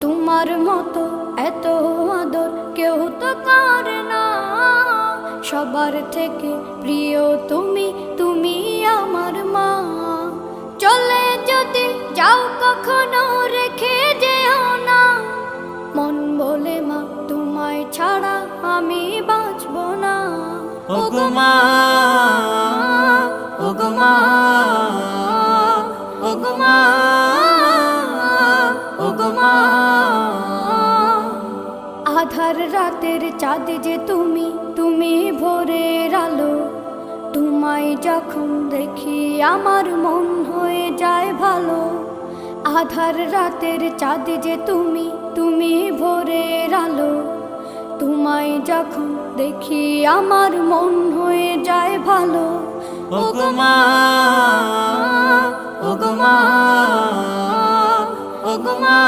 তোমার মতো এত আদর কেউ তো করে না। সবার থেকে প্রিয় তুমি, তুমি আমার মা। চলে যদি যাও কখনো রেখে যেও না, মন বলে মা তোমায় ছাড়া আমি বাঁচব না। ওগো মা, ওগো মা, ওগো মা, ওগো মা। আধার রাতের চাঁদ যে তুমি, তুমি ভোরের আলো। তোমায় যখন দেখি আমার মন হয়ে যায় ভালো। আধার রাতের চাঁদ যে তুমি, তুমি ভোরের আলো। তোমায় যখন দেখি আমার মন হয়ে যায় ভালো। ওগো মা, ওগো মা, ওগো মা।